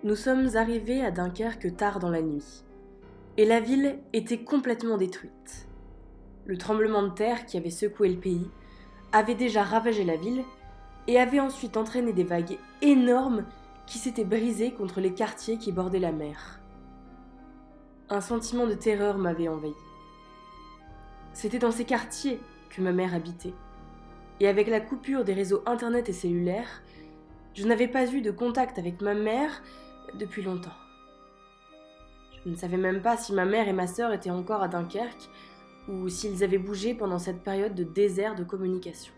Nous sommes arrivés à Dunkerque tard dans la nuit, et la ville était complètement détruite. Le tremblement de terre qui avait secoué le pays avait déjà ravagé la ville et avait ensuite entraîné des vagues énormes qui s'étaient brisées contre les quartiers qui bordaient la mer. Un sentiment de terreur m'avait envahi. C'était dans ces quartiers que ma mère habitait, et avec la coupure des réseaux internet et cellulaires, je n'avais pas eu de contact avec ma mère depuis longtemps. Je ne savais même pas si ma mère et ma sœur étaient encore à Dunkerque ou s'ils avaient bougé pendant cette période de désert de communication.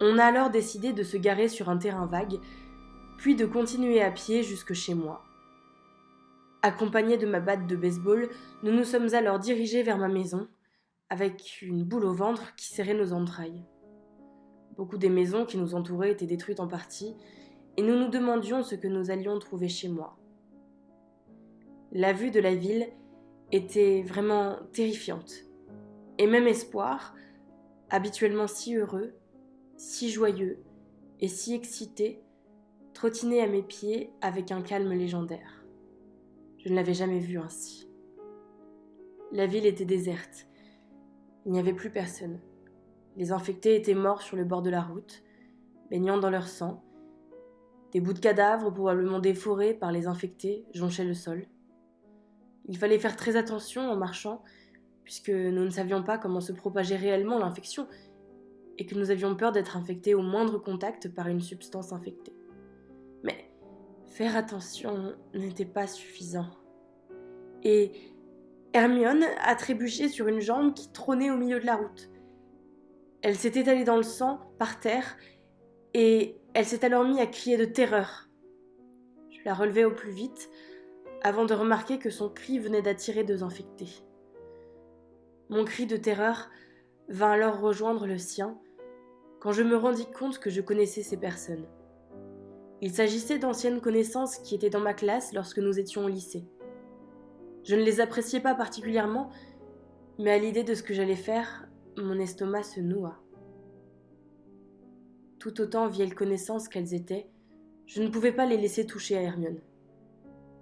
On a alors décidé de se garer sur un terrain vague, puis de continuer à pied jusque chez moi. Accompagnés de ma batte de baseball, nous nous sommes alors dirigés vers ma maison, avec une boule au ventre qui serrait nos entrailles. Beaucoup des maisons qui nous entouraient étaient détruites en partie, et nous nous demandions ce que nous allions trouver chez moi. La vue de la ville était vraiment terrifiante. Et même Espoir, habituellement si heureux, si joyeux et si excité, trottinait à mes pieds avec un calme légendaire. Je ne l'avais jamais vu ainsi. La ville était déserte. Il n'y avait plus personne. Les infectés étaient morts sur le bord de la route, baignant dans leur sang. Des bouts de cadavres, probablement déforés par les infectés, jonchaient le sol. Il fallait faire très attention en marchant, puisque nous ne savions pas comment se propageait réellement l'infection, et que nous avions peur d'être infectés au moindre contact par une substance infectée. Mais faire attention n'était pas suffisant. Et Hermione a trébuché sur une jambe qui trônait au milieu de la route. Elle s'est étalée dans le sang, par terre, et elle s'est alors mise à crier de terreur. Je la relevai au plus vite, avant de remarquer que son cri venait d'attirer 2 infectés. Mon cri de terreur vint alors rejoindre le sien, quand je me rendis compte que je connaissais ces personnes. Il s'agissait d'anciennes connaissances qui étaient dans ma classe lorsque nous étions au lycée. Je ne les appréciais pas particulièrement, mais à l'idée de ce que j'allais faire, mon estomac se noua. Tout autant vieilles connaissances qu'elles étaient, je ne pouvais pas les laisser toucher à Hermione.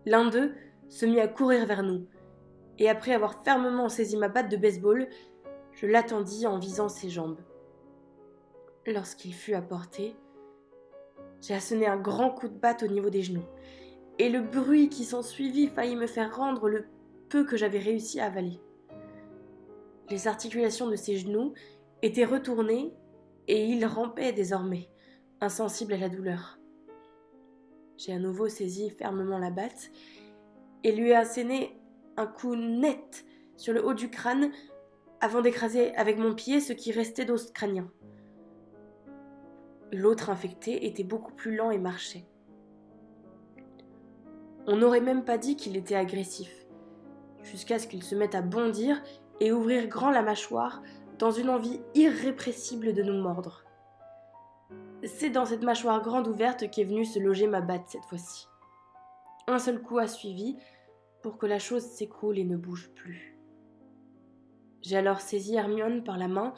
L'un d'eux se mit à courir vers nous, et après avoir fermement saisi ma batte de baseball, je l'attendis en visant ses jambes. Lorsqu'il fut à portée, j'ai asséné un grand coup de batte au niveau des genoux, et le bruit qui s'ensuivit faillit me faire rendre le peu que j'avais réussi à avaler. Les articulations de ses genoux étaient retournées, et il rampait désormais, insensible à la douleur. J'ai à nouveau saisi fermement la batte, et lui ai asséné un coup net sur le haut du crâne avant d'écraser avec mon pied ce qui restait d'os crânien. L'autre infecté était beaucoup plus lent et marchait. On n'aurait même pas dit qu'il était agressif, jusqu'à ce qu'il se mette à bondir et ouvrir grand la mâchoire dans une envie irrépressible de nous mordre. C'est dans cette mâchoire grande ouverte qu'est venue se loger ma batte cette fois-ci. Un seul coup a suivi pour que la chose s'écroule et ne bouge plus. J'ai alors saisi Hermione par la main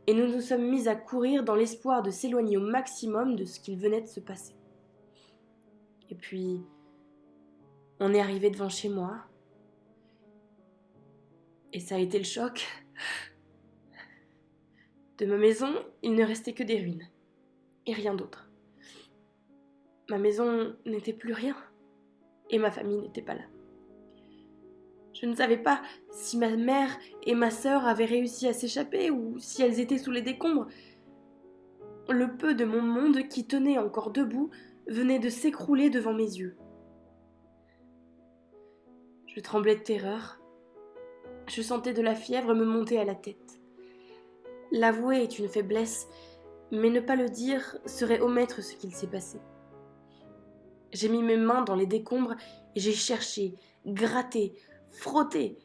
et nous nous sommes mis à courir dans l'espoir de s'éloigner au maximum de ce qu'il venait de se passer. Et puis, on est arrivé devant chez moi, et ça a été le choc. De ma maison, il ne restait que des ruines, et rien d'autre. Ma maison n'était plus rien, et ma famille n'était pas là. Je ne savais pas si ma mère et ma sœur avaient réussi à s'échapper ou si elles étaient sous les décombres. Le peu de mon monde qui tenait encore debout venait de s'écrouler devant mes yeux. Je tremblais de terreur. Je sentais de la fièvre me monter à la tête. L'avouer est une faiblesse, mais ne pas le dire serait omettre ce qu'il s'est passé. J'ai mis mes mains dans les décombres et j'ai cherché, gratté, frotté.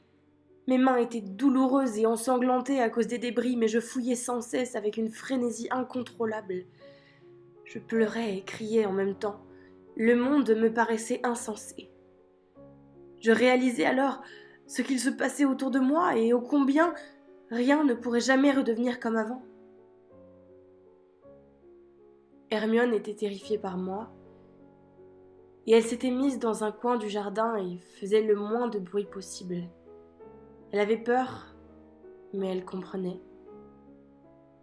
Mes mains étaient douloureuses et ensanglantées à cause des débris, mais je fouillais sans cesse avec une frénésie incontrôlable. Je pleurais et criais en même temps. Le monde me paraissait insensé. Je réalisais alors ce qu'il se passait autour de moi et ô combien rien ne pourrait jamais redevenir comme avant. Hermione était terrifiée par moi, et elle s'était mise dans un coin du jardin et faisait le moins de bruit possible. Elle avait peur, mais elle comprenait.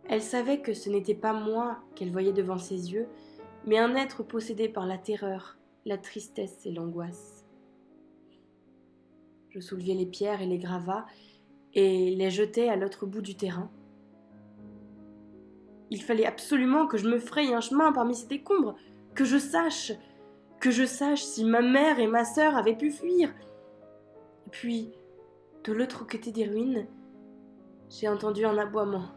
Elle savait que ce n'était pas moi qu'elle voyait devant ses yeux, mais un être possédé par la terreur, la tristesse et l'angoisse. Je soulevais les pierres et les gravats et les jetais à l'autre bout du terrain. Il fallait absolument que je me fraye un chemin parmi ces décombres, que je sache si ma mère et ma sœur avaient pu fuir. Et puis, de l'autre côté des ruines, j'ai entendu un aboiement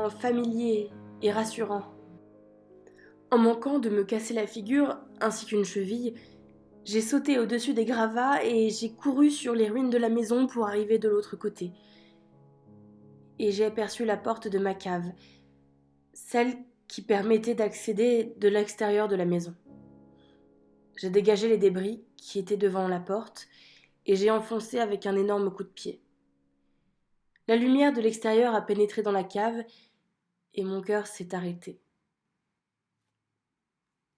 familier et rassurant. En manquant de me casser la figure ainsi qu'une cheville, j'ai sauté au-dessus des gravats et j'ai couru sur les ruines de la maison pour arriver de l'autre côté. Et j'ai aperçu la porte de ma cave, celle qui permettait d'accéder de l'extérieur de la maison. J'ai dégagé les débris qui étaient devant la porte et j'ai enfoncé avec un énorme coup de pied. La lumière de l'extérieur a pénétré dans la cave et mon cœur s'est arrêté.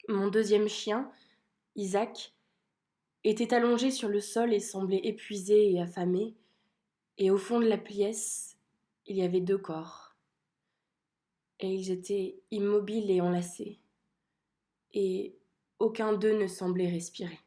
Mon deuxième chien, Isaac, était allongé sur le sol et semblait épuisé et affamé, et au fond de la pièce, il y avait 2 corps. Et ils étaient immobiles et enlacés, et aucun d'eux ne semblait respirer.